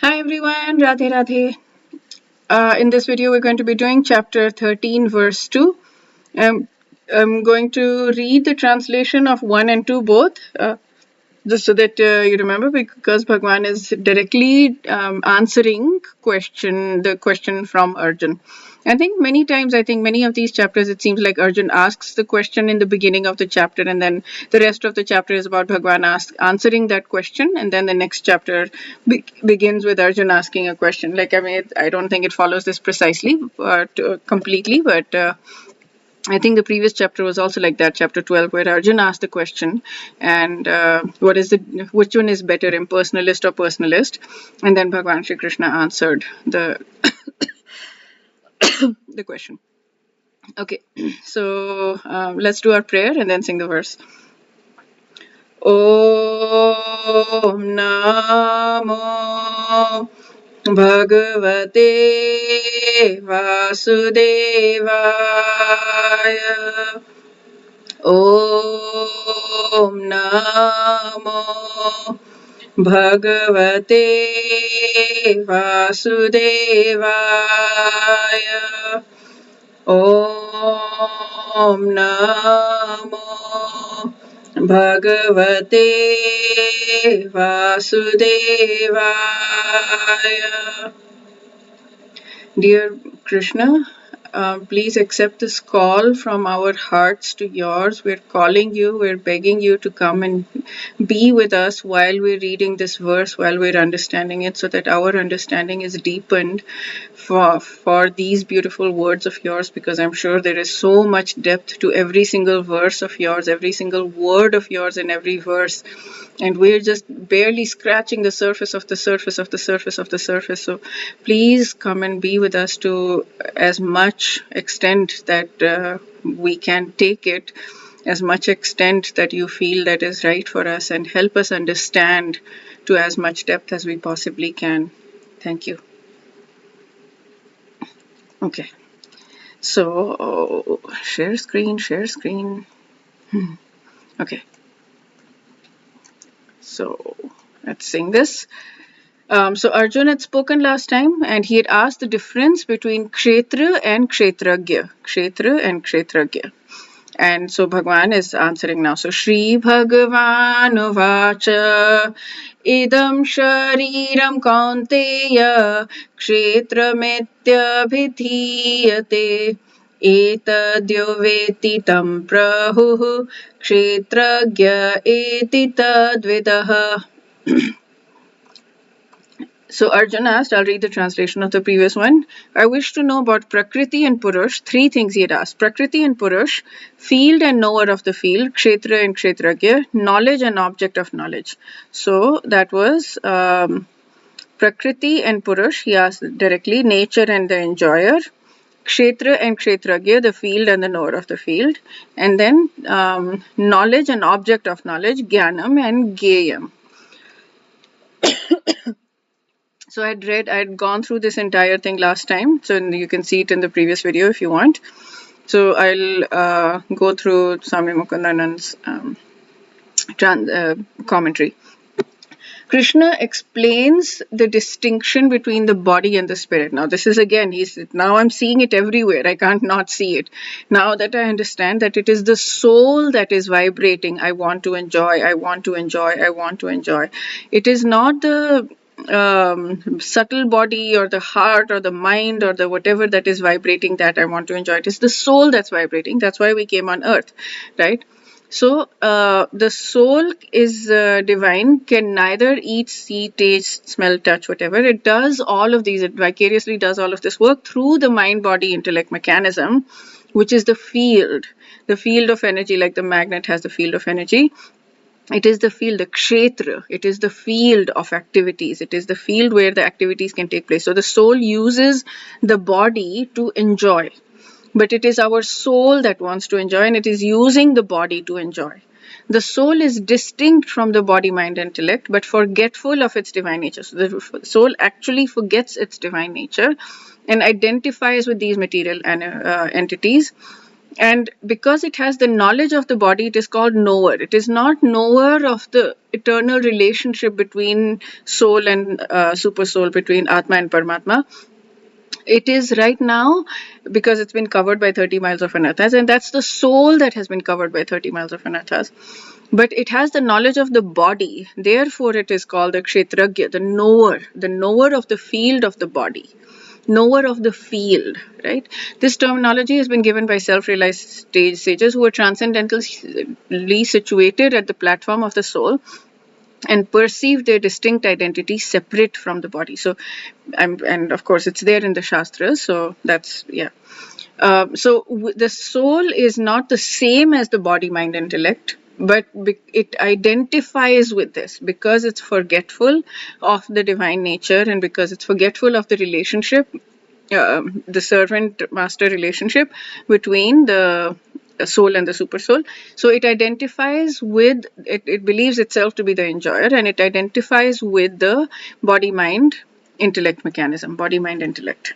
Hi everyone, Radhe Radhe. In this video, we're going to be doing chapter 13, verse 2. I'm going to read the translation of 1 and 2 both, just so that you remember, because Bhagwan is directly answering the question from Arjun. I think many of these chapters, it seems like Arjun asks the question in the beginning of the chapter, and then the rest of the chapter is about Bhagwan answering that question, and then the next chapter begins with Arjun asking a question. I don't think it follows this precisely, but completely, but. I think the previous chapter was also like that, chapter 12, where Arjun asked the question, and which one is better, impersonalist or personalist? And then Bhagwan Shri Krishna answered the question. Okay, so let's do our prayer and then sing the verse. Om Namo Bhagavate Vasudevaya. Om Namo Bhagavate Vasudevaya. Om Namo Bhagavate Vasudevaya. Dear Krishna, please accept this call from our hearts to yours. We're calling you, we're begging you to come and be with us while we're reading this verse, while we're understanding it, so that our understanding is deepened for these beautiful words of yours, because I'm sure there is so much depth to every single verse of yours, every single word of yours in every verse. And we're just barely scratching the surface of the surface of the surface of the surface. So please come and be with us to as much extent that we can take it, as much extent that you feel that is right for us, and help us understand to as much depth as we possibly can. Thank you. Okay. So share screen. Okay. So let's sing this. So Arjun had spoken last time, and he had asked the difference between Kshetra and Kshetragya. Kshetra and Kshetragya. And so Bhagwan is answering now. So Shri Bhagavan Vacha Idam Shariram Kaunteya Kshetrametya Bhidhiyate Etadyo Veti Tam Prahuh Kshetragya Eti Tadvidaha. So Arjun asked, I'll read the translation of the previous one. I wish to know about Prakriti and Purush. Three things he had asked. Prakriti and Purush, field and knower of the field, Kshetra and Kshetragya, knowledge and object of knowledge. So that was Prakriti and Purush. He asked directly, nature and the enjoyer. Kshetra and Kshetragya, the field and the knower of the field. And then knowledge and object of knowledge, Jnanam and Geyam. So I had gone through this entire thing last time, so you can see it in the previous video if you want. So I'll go through Swami Mukundanand's commentary. Krishna explains the distinction between the body and the spirit. Now this is again, now I'm seeing it everywhere. I can't not see it. Now that I understand that it is the soul that is vibrating, I want to enjoy, I want to enjoy, I want to enjoy. It is not the subtle body or the heart or the mind or the whatever that is vibrating that I want to enjoy. It is the soul that's vibrating. That's why we came on earth, right? So the soul is divine, can neither eat, see, taste, smell, touch, whatever. It does all of these, it vicariously does all of this work through the mind, body, intellect mechanism, which is the field of energy, like the magnet has the field of energy. It is the field, the kshetra. It is the field of activities. It is the field where the activities can take place. So the soul uses the body to enjoy. But it is our soul that wants to enjoy, and it is using the body to enjoy. The soul is distinct from the body, mind, intellect, but forgetful of its divine nature. So the soul actually forgets its divine nature and identifies with these material entities. And because it has the knowledge of the body, it is called knower. It is not knower of the eternal relationship between soul and super soul, between Atma and Paramatma. It is right now because it's been covered by 30 miles of anarthas, and that's the soul that has been covered by 30 miles of anarthas. But it has the knowledge of the body, therefore it is called the kshetragya, the knower of the field of the body, knower of the field, right? This terminology has been given by self-realized sages who are transcendentally situated at the platform of the soul and perceive their distinct identity separate from the body. So, and of course, it's there in the Shastras. So that's, yeah. The soul is not the same as the body, mind, intellect, but it identifies with this because it's forgetful of the divine nature and because it's forgetful of the relationship, the servant master relationship between the soul and the super soul. So it identifies with it believes itself to be the enjoyer, and it identifies with the body mind intellect mechanism, body mind intellect.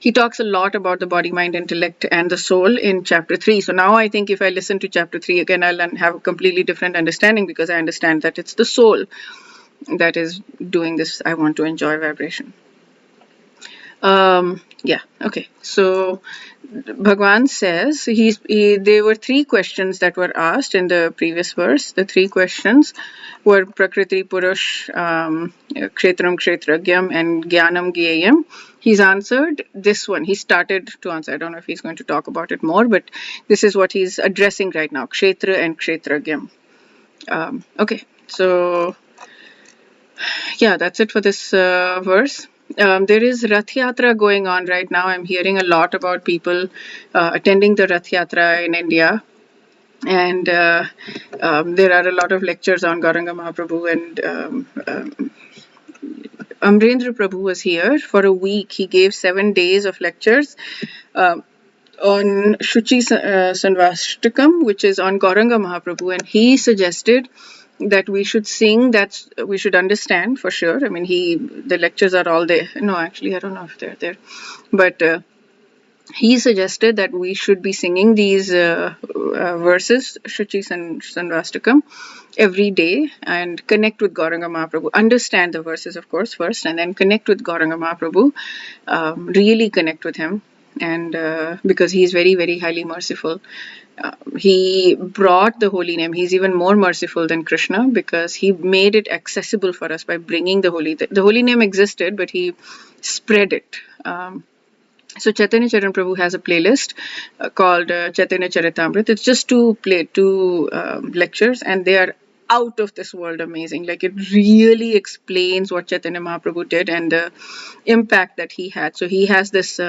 He talks a lot about the body, mind, intellect, and the soul in chapter 3. So now I think if I listen to chapter 3 again, I'll have a completely different understanding because I understand that it's the soul that is doing this I want to enjoy vibration. Yeah, okay. So Bhagwan says there were 3 questions that were asked in the previous verse. The 3 questions were Prakriti Purush, Kshetram Kshetragyam, and Jnanam Gyayam. He's answered this one. He started to answer. I don't know if he's going to talk about it more, but this is what he's addressing right now, Kshetra and Kshetragyam. Okay, so yeah, that's it for this verse. There is Rath Yatra going on right now. I'm hearing a lot about people attending the Rath Yatra in India. And there are a lot of lectures on Gauranga Mahaprabhu, and Amrendra Prabhu was here for a week. He gave 7 days of lectures on Shuchi Sanvashtakam, which is on Gauranga Mahaprabhu, and he suggested that we should sing, that we should understand for sure. I mean, the lectures are all there. No, actually, I don't know if they're there, but he suggested that we should be singing these verses, Shuchi Sanvastakam, every day and connect with Gauranga Mahaprabhu. Understand the verses, of course, first, and then connect with Gauranga Mahaprabhu, really connect with him. And because he is very, very highly merciful. He brought the holy name. He's even more merciful than Krishna because he made it accessible for us by bringing the holy name existed, but he spread it. So Chaitanya Charan Prabhu has a playlist called Chaitanya Charitamrit. It's just two lectures, and they are out of this world amazing. Like, it really explains what Chaitanya Mahaprabhu did and the impact that he had. So he has this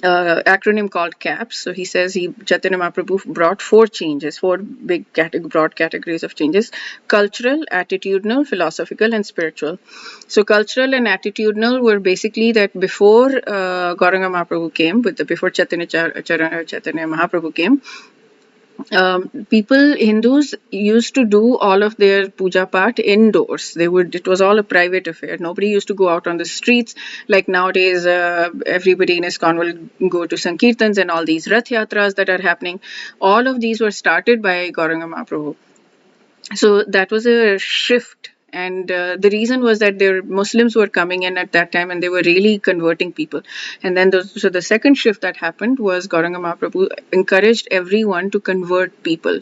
acronym called CAPS. So he says Chaitanya Mahaprabhu brought 4 changes, 4 big broad categories of changes: cultural, attitudinal, philosophical, and spiritual. So cultural and attitudinal were basically that before Gauranga Mahaprabhu came, before Chaitanya Mahaprabhu came, Hindus used to do all of their puja part indoors. It was all a private affair. Nobody used to go out on the streets like nowadays. Everybody in ISKCON will go to Sankirtans and all these Rath Yatras that are happening. All of these were started by Gauranga Mahaprabhu. So that was a shift. And the reason was that there Muslims were coming in at that time and they were really converting people. And then so the second shift that happened was Gauranga Mahaprabhu encouraged everyone to convert people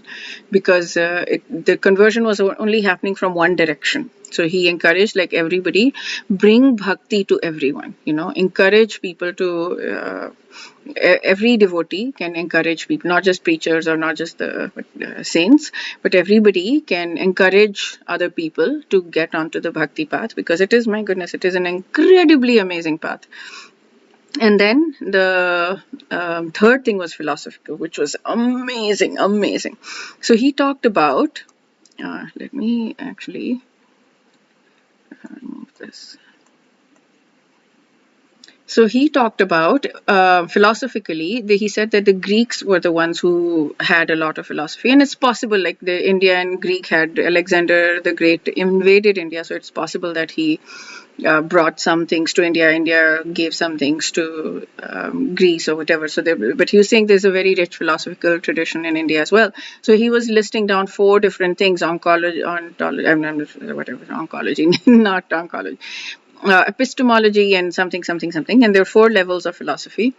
because the conversion was only happening from one direction. So he encouraged, like, everybody, bring bhakti to everyone, encourage people to every devotee can encourage people, not just preachers or not just the saints, but everybody can encourage other people to get onto the bhakti path because it is, my goodness, it is an incredibly amazing path. And then the third thing was philosophical, which was amazing. So he talked about, let me actually remove this. So he talked about philosophically. He said that the Greeks were the ones who had a lot of philosophy, and it's possible. Like the India and Greek had Alexander the Great invaded India, so it's possible that he brought some things to India. India gave some things to Greece or whatever. So, but he was saying there's a very rich philosophical tradition in India as well. So he was listing down 4 different things: oncology, whatever, oncology, not oncology, epistemology, and something, something, something. And there are 4 levels of philosophy.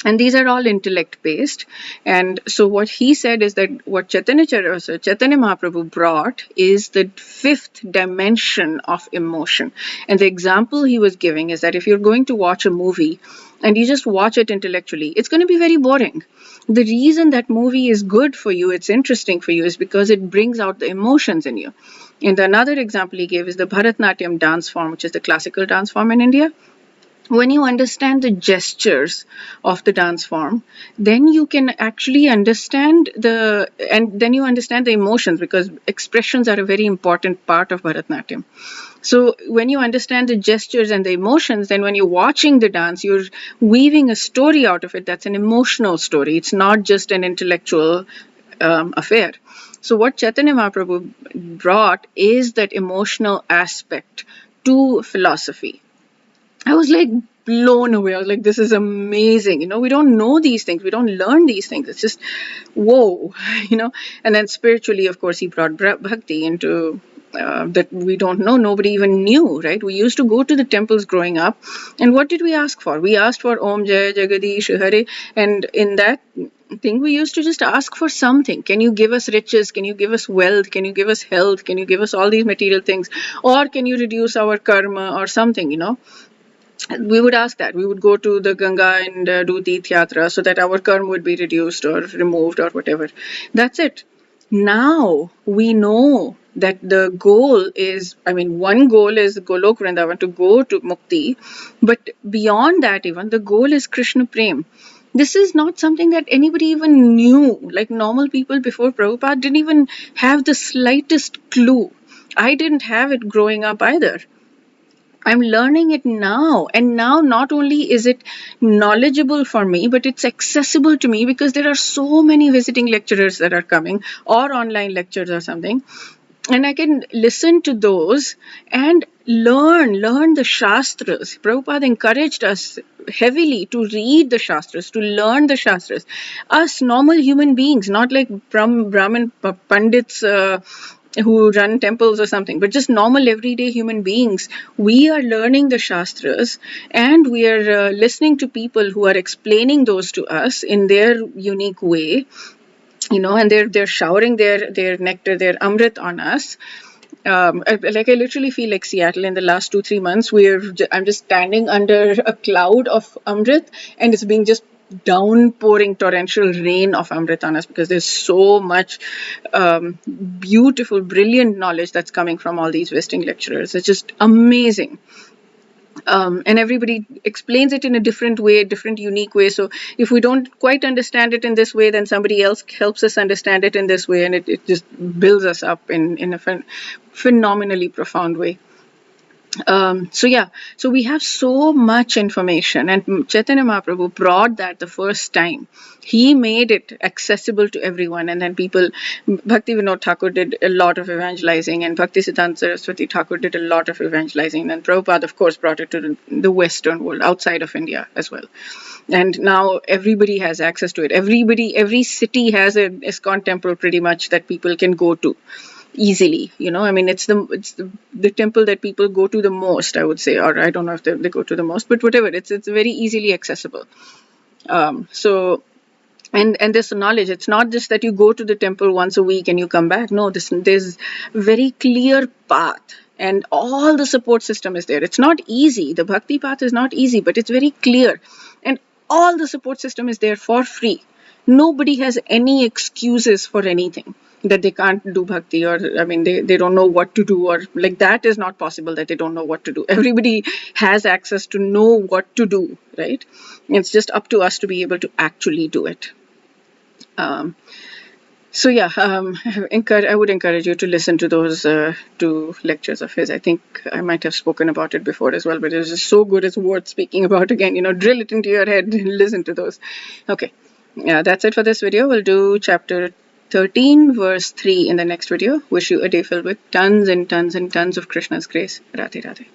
And these are all intellect based. And so what he said is that what Chaitanya Mahaprabhu brought is the 5th dimension of emotion. And the example he was giving is that if you're going to watch a movie and you just watch it intellectually, it's going to be very boring. The reason that movie is good for you, it's interesting for you, is because it brings out the emotions in you. And another example he gave is the Bharatanatyam dance form, which is the classical dance form in India. When you understand the gestures of the dance form, then you can actually understand then you understand the emotions, because expressions are a very important part of Bharatanatyam. So when you understand the gestures and the emotions, then when you're watching the dance, you're weaving a story out of it that's an emotional story. It's not just an intellectual affair. So what Chaitanya Mahaprabhu brought is that emotional aspect to philosophy. I was like blown away. I was like, this is amazing. We don't know these things. We don't learn these things. It's just, whoa, And then spiritually, of course, he brought bhakti into that we don't know. Nobody even knew, right? We used to go to the temples growing up. And what did we ask for? We asked for Om Jai Jagadish Hare. And in that thing, we used to just ask for something. Can you give us riches? Can you give us wealth? Can you give us health? Can you give us all these material things? Or can you reduce our karma or something? We would ask that. We would go to the Ganga and do Teeth Yatra so that our karma would be reduced or removed or whatever. That's it. Now we know that the goal is, one goal is Golok Vrindavan, to go to Mukti, but beyond that even, the goal is Krishna Prem. This is not something that anybody even knew. Like normal people before Prabhupada didn't even have the slightest clue. I didn't have it growing up either. I'm learning it now. And now not only is it knowledgeable for me, but it's accessible to me because there are so many visiting lecturers that are coming, or online lectures or something. And I can listen to those and learn the Shastras. Prabhupada encouraged us heavily to read the Shastras, to learn the Shastras. Us normal human beings, not like Brahmin Pandits who run temples or something, but just normal everyday human beings. We are learning the Shastras and we are listening to people who are explaining those to us in their unique way. And they're showering their nectar, their amrit on us. I literally feel like Seattle in the last 2-3 months. I'm just standing under a cloud of amrit, and it's being just downpouring torrential rain of amrit on us because there's so much beautiful, brilliant knowledge that's coming from all these visiting lecturers. It's just amazing. And everybody explains it in a different way, different unique way. So if we don't quite understand it in this way, then somebody else helps us understand it in this way, and it just builds us up in a phenomenally profound way. So we have so much information, and Chaitanya Mahaprabhu brought that the first time. He made it accessible to everyone, and then Bhakti Vinod Thakur did a lot of evangelizing, and Bhakti Siddhanta Saraswati Thakur did a lot of evangelizing, and Prabhupada, of course, brought it to the Western world, outside of India as well. And now everybody has access to it. Every city has an ISKCON temple pretty much that people can go to easily. It's the temple that people go to the most, I would say, or I don't know if they go to the most, but whatever, it's very easily accessible. So and this knowledge, it's not just that you go to the temple once a week and you come back. No, there's very clear path, and all the support system is there. It's not easy. The bhakti path is not easy, but it's very clear, and all the support system is there for free. Nobody has any excuses for anything, that they can't do bhakti, or they don't know what to do, or like that is not possible, that they don't know what to do. Everybody has access to know what to do, right? It's just up to us to be able to actually do it. So yeah, I would encourage you to listen to those 2 lectures of his. I think I might have spoken about it before as well, but it was just so good it's worth speaking about again. Drill it into your head and listen to those. Okay, yeah, that's it for this video. We'll do chapter 13 verse 3 in the next video. Wish you a day filled with tons and tons and tons of Krishna's grace. Radhe Radhe.